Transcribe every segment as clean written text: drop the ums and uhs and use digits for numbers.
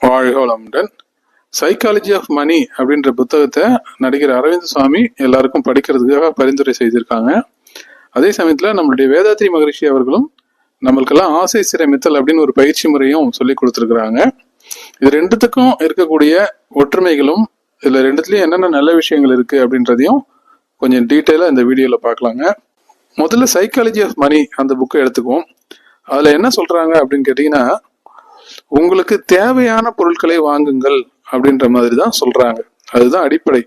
வாழ்க வளமுடன். Psychology of money அப்படின்ற புத்தகத்தை நடிகர் அரவிந்த் சுவாமி எல்லாருக்கும் படிக்கிறதுக்காக பரிந்துரை செய்திருக்காங்க. அதே சமயத்தில் நம்மளுடைய வேதாத்ரி மகரிஷி அவர்களும் நம்மளுக்கெல்லாம் ஆசை சிரமித்தல் அப்படின்னு ஒரு பயிற்சி முறையும் சொல்லி கொடுத்துருக்குறாங்க. இது ரெண்டுத்துக்கும் இருக்கக்கூடிய ஒற்றுமைகளும் இதுல ரெண்டுத்துலயும் என்னென்ன நல்ல விஷயங்கள் இருக்கு அப்படின்றதையும் கொஞ்சம் டீட்டெயிலாக இந்த வீடியோவில் பார்க்கலாங்க. முதல்ல சைக்காலஜி ஆஃப் மணி அந்த புக்கை எடுத்துக்குவோம். அதில் என்ன சொல்றாங்க அப்படின்னு கேட்டிங்கன்னா, உங்களுக்கு தேவையான பொருட்களை வாங்குங்கள் அப்படின்ற மாதிரி தான் சொல்றாங்க. அதுதான் அடிப்படை.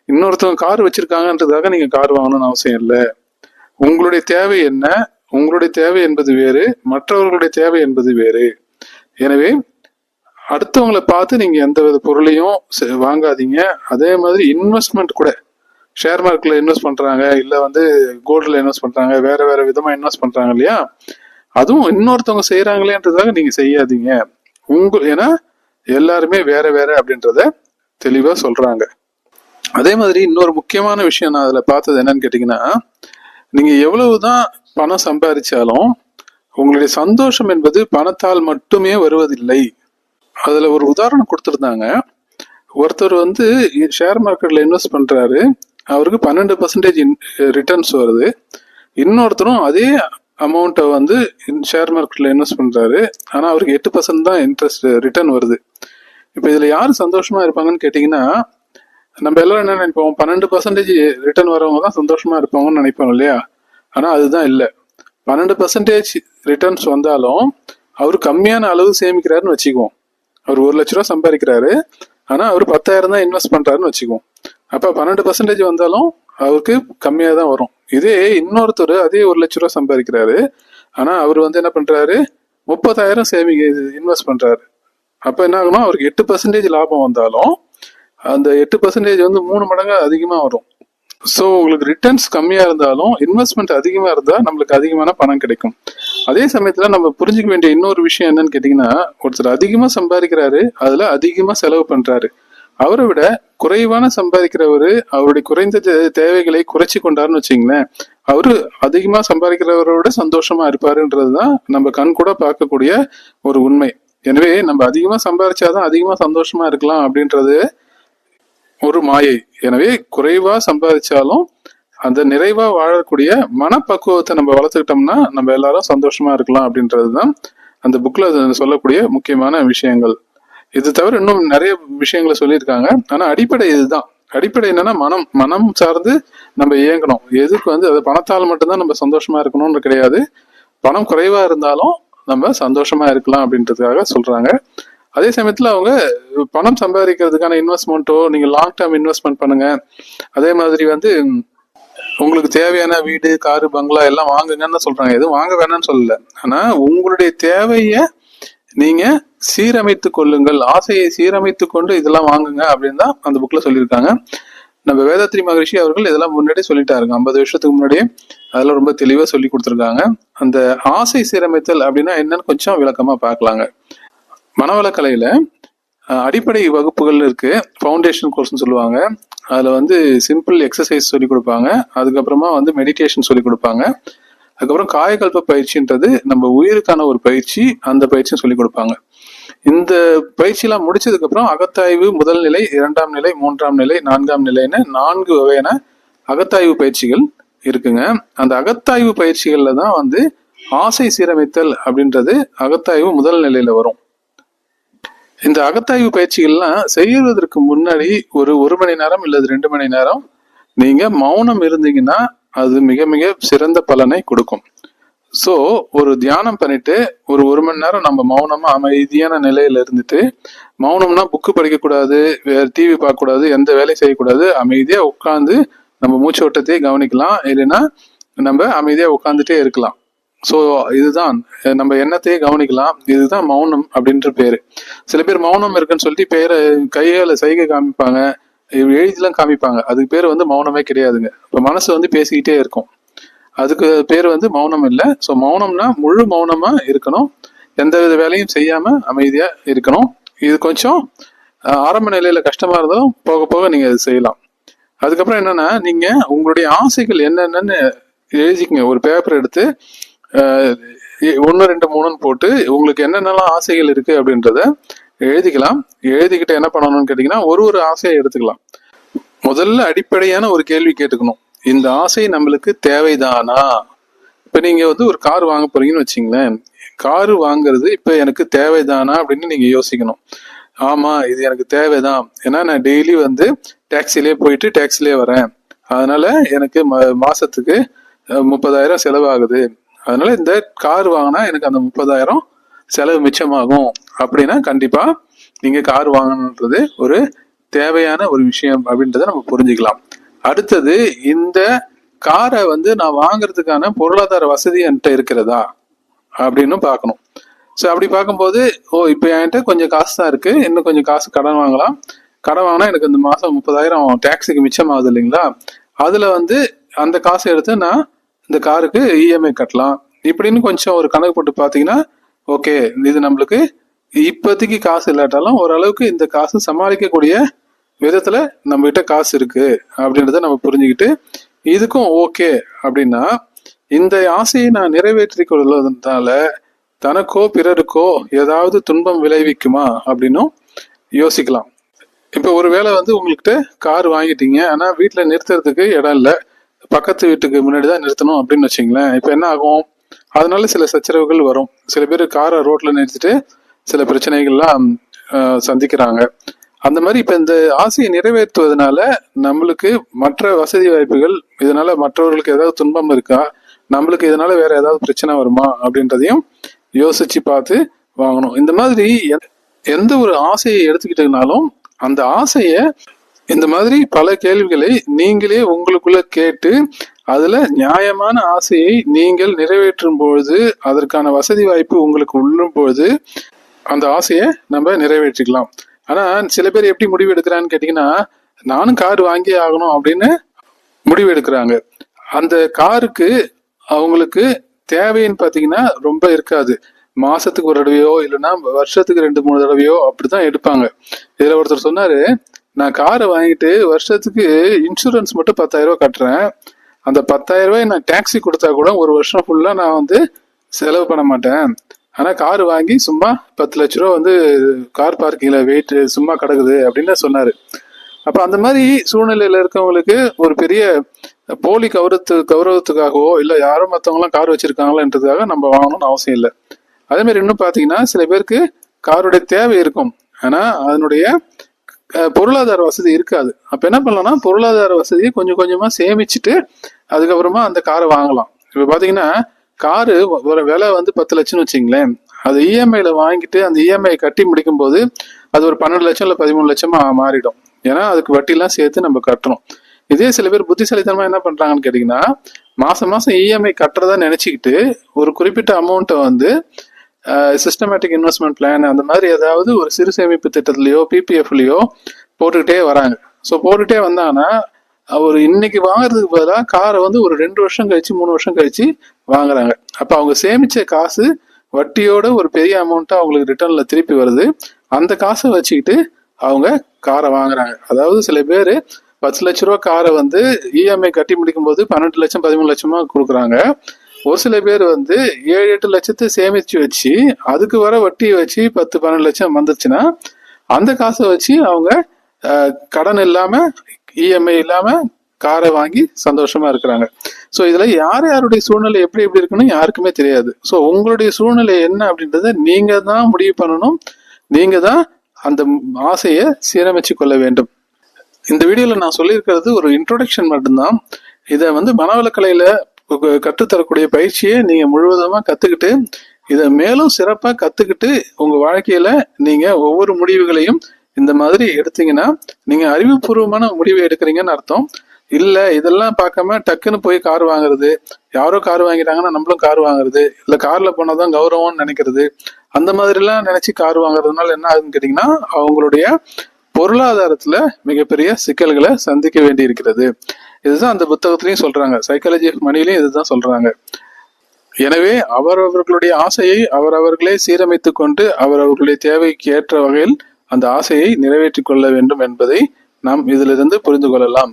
இன்னொருத்தவங்க கார் வச்சிருக்காங்கன்றதுக்காக நீங்க கார் வாங்கணும்னு அவசியம் இல்லை. உங்களுடைய தேவை என்ன, உங்களுடைய தேவை என்பது வேறு, மற்றவர்களுடைய தேவை என்பது வேறு. எனவே அடுத்தவங்களை பார்த்து நீங்க எந்த வித பொருளையும் வாங்காதீங்க. அதே மாதிரி இன்வெஸ்ட்மெண்ட் கூட, ஷேர் மார்க்கெட்ல இன்வெஸ்ட் பண்றாங்க, இல்ல கோல்டுல இன்வெஸ்ட் பண்றாங்க, வேற வேற விதமா இன்வெஸ்ட் பண்றாங்க இல்லையா, அதுவும் இன்னொருத்தவங்க செய்யறாங்களேன்றதாக நீங்க செய்யாதீங்க. ஏன்னா எல்லாருமே வேற வேற அப்படின்றத தெளிவா சொல்றாங்க. அதே மாதிரி இன்னொரு முக்கியமான விஷயம் நான் அதுல பார்த்தது என்னன்னு கேட்டீங்கன்னா, நீங்க எவ்வளவுதான் பணம் சம்பாதிச்சாலும் உங்களுடைய சந்தோஷம் என்பது பணத்தால் மட்டுமே வருவதில்லை. அதுல ஒரு உதாரணம் கொடுத்துருந்தாங்க. ஒருத்தர் ஷேர் மார்க்கெட்ல இன்வெஸ்ட் பண்றாரு, அவருக்கு 12% ரிட்டர்ன்ஸ் வருது. இன்னொருத்தரும் அதே அமௌண்ட்டை ஷேர் மார்க்கெட்ல இன்வெஸ்ட் பண்றாரு, ஆனா அவருக்கு 8% தான் இன்ட்ரெஸ்ட் ரிட்டர்ன் வருது. இப்ப இதுல யாரு சந்தோஷமா இருப்பாங்கன்னு கேட்டீங்கன்னா, நம்ம எல்லாரும் என்ன நினைப்போம், 12% ரிட்டர்ன் வரவங்க தான் சந்தோஷமா இருப்பாங்கன்னு நினைப்போம் இல்லையா. ஆனா அதுதான் இல்லை. 12% ரிட்டர்ன்ஸ் வந்தாலும் அவர் கம்மியான அளவு சேமிக்கிறாருன்னு வச்சுக்குவோம். அவர் 1 லட்ச ரூபா சம்பாதிக்கிறாரு, ஆனா அவர் 10,000 தான் இன்வெஸ்ட் பண்றாருன்னு வச்சுக்குவோம். அப்ப 12% வந்தாலும் அவருக்கு கம்மியா தான் வரும். இதே இன்னொருத்தர் அதே 1 லட்ச ரூபா சம்பாதிக்கிறாரு, ஆனா அவர் என்ன பண்றாரு, 30,000 இன்வெஸ்ட் பண்றாரு. அப்ப என்ன ஆகும்னா, அவருக்கு 8% லாபம் வந்தாலும் அந்த 8% 3 மடங்கு அதிகமா வரும். ஸோ உங்களுக்கு ரிட்டர்ன்ஸ் கம்மியா இருந்தாலும் இன்வெஸ்ட்மெண்ட் அதிகமா இருந்தா நம்மளுக்கு அதிகமான பணம் கிடைக்கும். அதே சமயத்துல நம்ம புரிஞ்சுக்க வேண்டிய இன்னொரு விஷயம் என்னன்னு கேட்டீங்கன்னா, ஒருத்தர் அதிகமா சம்பாதிக்கிறாரு, அதுல அதிகமா செலவு பண்றாரு. அவரை விட குறைவான சம்பாதிக்கிறவரு அவருடைய குறைந்த தேவைகளை குறைச்சி கொண்டாருன்னு வச்சுங்களேன், அவரு அதிகமா சம்பாதிக்கிறவரை விட சந்தோஷமா இருப்பாருன்றதுதான் நம்ம கண் கூட பார்க்கக்கூடிய ஒரு உண்மை. எனவே நம்ம அதிகமா சம்பாதிச்சாதான் அதிகமா சந்தோஷமா இருக்கலாம் அப்படின்றது ஒரு மாயை. எனவே குறைவா சம்பாதிச்சாலும் அந்த நிறைவா வாழக்கூடிய மனப்பக்குவத்தை நம்ம வளர்த்துக்கிட்டோம்னா நம்ம எல்லாரும் சந்தோஷமா இருக்கலாம் அப்படின்றதுதான் அந்த புக்ல சொல்லக்கூடிய முக்கியமான விஷயங்கள். இது தவிர இன்னும் நிறைய விஷயங்களை சொல்லியிருக்காங்க. ஆனா அடிப்படை இதுதான். அடிப்படை என்னன்னா, மனம் சார்ந்து நம்ம இயங்கணும். எதுக்கு அது பணத்தால் மட்டும்தான் நம்ம சந்தோஷமா இருக்கணும்னு கிடையாது. பணம் குறைவா இருந்தாலும் நம்ம சந்தோஷமா இருக்கலாம் அப்படின்றதுக்காக சொல்றாங்க. அதே சமயத்துல அவங்க பணம் சம்பாதிக்கிறதுக்கான இன்வெஸ்ட்மெண்ட்டோ, நீங்க லாங் டேர்ம் இன்வெஸ்ட்மெண்ட் பண்ணுங்க. அதே மாதிரி உங்களுக்கு தேவையான வீடு, காரு, பங்களா எல்லாம் வாங்குங்கன்னு சொல்றாங்க. எதுவும் வாங்க வேணாம்னு சொல்லல. ஆனா உங்களுடைய தேவைய நீங்க சீரமைத்து கொள்ளுங்கள், ஆசையை சீரமைத்து கொண்டு இதெல்லாம் வாங்குங்க அப்படின்னு தான் அந்த புக்ல சொல்லியிருக்காங்க. நம்ம வேதாத்ரி மகரிஷி அவர்கள் இதெல்லாம் முன்னாடியே சொல்லிட்டாருங்க. 50 வருஷத்துக்கு முன்னாடியே அதெல்லாம் ரொம்ப தெளிவா சொல்லி கொடுத்துருக்காங்க. அந்த ஆசை சீரமைத்தல் அப்படின்னா என்னன்னு கொஞ்சம் விளக்கமா பார்க்கலாங்க. மனவளக்கலையில அடிப்படை வகுப்புகள் இருக்கு. ஃபவுண்டேஷன் கோர்ஸ்னு சொல்லுவாங்க. அதுல சிம்பிள் எக்ஸசைஸ் சொல்லி கொடுப்பாங்க. அதுக்கப்புறமா மெடிடேஷன் சொல்லி கொடுப்பாங்க. அதுக்கப்புறம் காயகல்ப பயிற்சின்றது நம்ம உயிருக்கான ஒரு பயிற்சி, அந்த பயிற்சியும் சொல்லி கொடுப்பாங்க. இந்த பயிற்சியெல்லாம் முடிச்சதுக்கு அப்புறம் அகத்தாய்வு முதல் நிலை, 2ஆம் நிலை, 3ஆம் நிலை, 4ஆம் நிலைன்னு 4 வகையான அகத்தாய்வு பயிற்சிகள் இருக்குங்க. அந்த அகத்தாய்வு பயிற்சிகள்ல தான் ஆசை சீரமைத்தல் அப்படின்றது அகத்தாய்வு முதல் நிலையில வரும். இந்த அகத்தாய்வு பயிற்சிகள்லாம் செய்யறதற்கு முன்னாடி ஒரு மணி நேரம் இல்லது 2 மணி நேரம் நீங்க மௌனம் இருந்தீங்கன்னா அது மிக மிக சிறந்த பலனை கொடுக்கும். ஸோ ஒரு தியானம் பண்ணிட்டு ஒரு மணி நேரம் நம்ம மௌனமா அமைதியான நிலையில இருந்துட்டு, மௌனம்னா புக்கு படிக்கக்கூடாது, வேற டிவி பார்க்கக்கூடாது, எந்த வேலையும் செய்யக்கூடாது, அமைதியா உட்காந்து நம்ம மூச்சு ஓட்டத்தையே கவனிக்கலாம், இல்லைன்னா நம்ம அமைதியா உட்காந்துட்டே இருக்கலாம். ஸோ இதுதான் நம்ம எண்ணத்தையே கவனிக்கலாம். இதுதான் மௌனம் அப்படின்ற பேரு. சில பேர் மௌனம் இருக்குன்னு சொல்லிட்டு பேரை கையால சைகை காமிப்பாங்க, எழுதிலாம் காமிப்பாங்க. அதுக்கு பேர் மௌனமே கிடையாதுங்க. இப்போ மனசு பேசிக்கிட்டே இருக்கும், அதுக்கு பேர் மௌனம் இல்லை. ஸோ மௌனம்னா முழு மௌனமா இருக்கணும், எந்த வித வேலையும் செய்யாம அமைதியா இருக்கணும். இது கொஞ்சம் ஆரம்ப நிலையில கஷ்டமா இருந்தாலும் போக போக நீங்க அது செய்யலாம். அதுக்கப்புறம் என்னன்னா, நீங்க உங்களுடைய ஆசைகள் என்னென்னு எழுதிக்கங்க. ஒரு பேப்பர் எடுத்து 1, 2, 3ன்னு போட்டு உங்களுக்கு என்னென்னலாம் ஆசைகள் இருக்கு அப்படின்றத எழுதிக்கலாம். எழுதிக்கிட்டு என்ன பண்ணணும்னு கேட்டீங்கன்னா ஒரு ஆசையை எடுத்துக்கலாம். முதல்ல அடிப்படையான ஒரு கேள்வி கேட்டுக்கணும், இந்த ஆசை நம்மளுக்கு தேவைதானா? இப்ப நீங்க ஒரு கார் வாங்க போறீங்கன்னு வச்சுங்களேன், காரு வாங்குறது இப்ப எனக்கு தேவைதானா அப்படின்னு நீங்க யோசிக்கணும். ஆமா, இது எனக்கு தேவைதான், ஏன்னா நான் டெய்லி டாக்ஸிலேயே போயிட்டு டாக்ஸிலேயே வரேன், அதனால எனக்கு மாசத்துக்கு 30,000 செலவாகுது, அதனால இந்த கார் வாங்கினா எனக்கு அந்த 30,000 செலவு மிச்சமாகும் அப்படின்னா கண்டிப்பா நீங்க கார் வாங்கணுன்றது ஒரு தேவையான ஒரு விஷயம் அப்படின்றத நம்ம புரிஞ்சுக்கலாம். அடுத்தது, இந்த காரை நான் வாங்குறதுக்கான பொருளாதார வசதி என்கிட்ட இருக்கிறதா அப்படின்னு பார்க்கணும். ஸோ அப்படி பார்க்கும்போது, இப்போ என்கிட்ட கொஞ்சம் காசு தான் இருக்கு, இன்னும் கொஞ்சம் காசு கடன் வாங்கலாம், கடன் வாங்கினா எனக்கு இந்த மாசம் 30,000 டாக்ஸிக்கு மிச்சம் ஆகுது இல்லைங்களா, அதுல அந்த காசை எடுத்து நான் இந்த காருக்கு இஎம்ஐ கட்டலாம் இப்படின்னு கொஞ்சம் ஒரு கணக்கு போட்டு பார்த்தீங்கன்னா, ஓகே, இது நம்மளுக்கு இப்போதைக்கு காசு இல்லாட்டாலும் ஓரளவுக்கு இந்த காசு சமாளிக்கக்கூடிய விதத்துல நம்ம கிட்ட காசு இருக்கு அப்படின்றத நம்ம புரிஞ்சுக்கிட்டு, இதுக்கும் ஓகே அப்படின்னா இந்த ஆசையை நான் நிறைவேற்றிக் கொள்வதனால தனக்கோ பிறருக்கோ ஏதாவது துன்பம் விளைவிக்குமா அப்படின்னும் யோசிக்கலாம். இப்ப ஒருவேளை உங்கள்கிட்ட கார் வாங்கிட்டீங்க, ஆனா வீட்டுல நிறுத்துறதுக்கு இடம் இல்லை, பக்கத்து வீட்டுக்கு முன்னாடிதான் நிறுத்தணும் அப்படின்னு வச்சுங்களேன். இப்ப என்ன ஆகும், அதனால சில சச்சரவுகள் வரும். சில பேர் காரை ரோட்ல நிறுத்திட்டு சில பிரச்சனைகள்லாம் சந்திக்கிறாங்க. அந்த மாதிரி இப்ப இந்த ஆசையை நிறைவேற்றுவதனால நம்மளுக்கு மற்ற வசதி வாய்ப்புகள், இதனால மற்றவர்களுக்கு ஏதாவது துன்பம் இருக்கா, நம்மளுக்கு இதனால வேற ஏதாவது பிரச்சனை வருமா அப்படின்றதையும் யோசிச்சு பார்த்து வாங்கணும். இந்த மாதிரி எந்த ஒரு ஆசையை எடுத்துக்கிட்டீங்கனாலும் அந்த ஆசைய இந்த மாதிரி பல கேள்விகளை நீங்களே உங்களுக்குள்ள கேட்டு அதுல நியாயமான ஆசையை நீங்கள் நிறைவேற்றும் பொழுது, அதற்கான வசதி வாய்ப்பு உங்களுக்கு உள்ளும் பொழுது அந்த ஆசையை நம்ம நிறைவேற்றிக்கலாம். ஆனா சில பேர் எப்படி முடிவு எடுக்கிறான்னு கேட்டீங்கன்னா, நானும் கார் வாங்கி ஆகணும் அப்படின்னு முடிவு எடுக்கிறாங்க. அந்த காருக்கு அவங்களுக்கு தேவைன்னு பாத்தீங்கன்னா ரொம்ப இருக்காது. மாசத்துக்கு ஒரு தடவையோ இல்லைன்னா வருஷத்துக்கு 2-3 தடவையோ அப்படிதான் எடுப்பாங்க. இதுல ஒருத்தர் சொன்னாரு, நான் காரை வாங்கிட்டு வருஷத்துக்கு இன்சூரன்ஸ் மட்டும் 10,000 ரூபாய் கட்டுறேன், அந்த 10,000 ரூபாய் நான் டாக்ஸி கொடுத்தா கூட ஒரு வருஷம் ஃபுல்லா நான் செலவு பண்ண மாட்டேன், ஆனா கார் வாங்கி சும்மா 10 லட்ச ரூபா கார் பார்க்கிங்ல வெயிட் சும்மா கிடக்குது அப்படின்னு சொன்னாரு. அப்ப அந்த மாதிரி சூழ்நிலையில இருக்கவங்களுக்கு ஒரு பெரிய போலி கௌரவத்துக்காகவோ இல்ல யாரும் மற்றவங்களாம் கார் வச்சிருக்காங்களான்றதுக்காக நம்ம வாங்கணும்னு அவசியம் இல்லை. அதே மாதிரி இன்னும் பாத்தீங்கன்னா, சில பேருக்கு காருடைய தேவை இருக்கும், ஆனா அதனுடைய பொருளாதார வசதி இருக்காது. அப்ப என்ன பண்ணலாம்னா, பொருளாதார வசதியை கொஞ்சம் கொஞ்சமா சேமிச்சுட்டு அதுக்கப்புறமா அந்த காரை வாங்கலாம். இப்ப பாத்தீங்கன்னா, காரு விலை 10 லட்சம்னு வச்சுங்களேன், அது இஎம்ஐல வாங்கிட்டு அந்த இஎம்ஐ கட்டி முடிக்கும் போது அது ஒரு 12 லட்சம் இல்ல 13 லட்சமா மாறிடும். ஏன்னா அதுக்கு வட்டிலாம் சேர்த்து நம்ம கட்டணும். இதே சில பேர் புத்திசாலித்தனமா என்ன பண்றாங்கன்னு கேட்டீங்கன்னா, மாசம் மாசம் இஎம்ஐ கட்டுறதா நினைச்சுக்கிட்டு ஒரு குறிப்பிட்ட அமௌண்ட்டை சிஸ்டமேட்டிக் இன்வெஸ்ட்மெண்ட் பிளான் அந்த மாதிரி ஏதாவது ஒரு சிறு சேமிப்பு திட்டத்திலயோ பிபிஎஃப்லயோ போட்டுக்கிட்டே வராங்க. ஸோ போட்டுக்கிட்டே வந்தாங்கன்னா அவர் இன்னைக்கு வாங்குறதுக்கு பதிலாக காரை ஒரு 2 வருஷம் கழிச்சு 3 வருஷம் கழிச்சு வாங்குறாங்க. அப்ப அவங்க சேமிச்ச காசு வட்டியோட ஒரு பெரிய அமௌண்ட்டா அவங்களுக்கு ரிட்டர்ன்ல திருப்பி வருது. அந்த காசை வச்சுக்கிட்டு அவங்க காரை வாங்குறாங்க. அதாவது சில பேர் 10 லட்ச ரூபா காரை இஎம்ஐ கட்டி முடிக்கும் போது 12 லட்சம் 13 லட்சமா கொடுக்குறாங்க. ஒரு சில பேர் 7-8 லட்சத்தை சேமிச்சு வச்சு அதுக்கு வர வட்டியை வச்சு 10-12 லட்சம் வந்துருச்சுன்னா அந்த காசை வச்சு அவங்க கடன் இல்லாம இஎம்ஐ இல்லாம காரை வாங்கி சந்தோஷமா இருக்கிறாங்க. ஸோ இதுல யாருடைய சூழ்நிலை எப்படி இருக்குன்னு யாருக்குமே தெரியாது. ஸோ உங்களுடைய சூழ்நிலை என்ன அப்படின்றத நீங்க தான் முடிவு பண்ணணும். நீங்க தான் அந்த ஆசையை சீரமைச்சு கொள்ள வேண்டும். இந்த வீடியோல நான் சொல்லியிருக்கிறது ஒரு இன்ட்ரோடக்ஷன் மட்டும்தான். இதை மனவளக்கலையில கற்றுத்தரக்கூடிய பயிற்சியை நீங்க முழுவதுமா கத்துக்கிட்டு இதை மேலும் சிறப்பா கத்துக்கிட்டு உங்க வாழ்க்கையில நீங்க ஒவ்வொரு முடிவுகளையும் இந்த மாதிரி எடுத்தீங்கன்னா நீங்க அறிவுபூர்வமான முடிவை எடுக்கிறீங்கன்னு அர்த்தம். இல்ல இதெல்லாம் பார்க்காம டக்குன்னு போய் கார் வாங்குறது, யாரோ கார் வாங்கிட்டாங்கன்னா நம்மளும் கார் வாங்குறது, இல்ல கார்ல போனாதான் கௌரவம்னு நினைக்கிறது, அந்த மாதிரி எல்லாம் நினைச்சு கார் வாங்குறதுனால என்ன ஆகுதுன்னு கேட்டீங்கன்னா அவங்களுடைய பொருளாதாரத்துல மிகப்பெரிய சிக்கல்களை சந்திக்க வேண்டி இருக்கிறது. இதுதான் அந்த புத்தகத்திலையும் சொல்றாங்க, சைக்காலஜி ஆஃப் மணிலையும் இதுதான் சொல்றாங்க. எனவே அவரவர்களுடைய ஆசையை அவரவர்களே சீரமைத்து கொண்டு அவரவர்களுடைய தேவைக்கு ஏற்ற வகையில் அந்த ஆசையை நிறைவேற்றிக் கொள்ள வேண்டும் என்பதை நாம் இதிலிருந்து புரிந்து கொள்ளலாம்.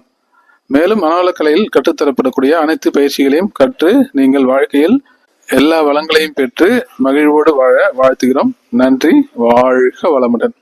மேலும் மனவளக்கலையில் கற்றுத்தரப்படக்கூடிய அனைத்து பயிற்சிகளையும் கற்று நீங்கள் வாழ்க்கையில் எல்லா வளங்களையும் பெற்று மகிழ்வோடு வாழ வாழ்த்துகிறோம். நன்றி. வாழ்க வளமுடன்.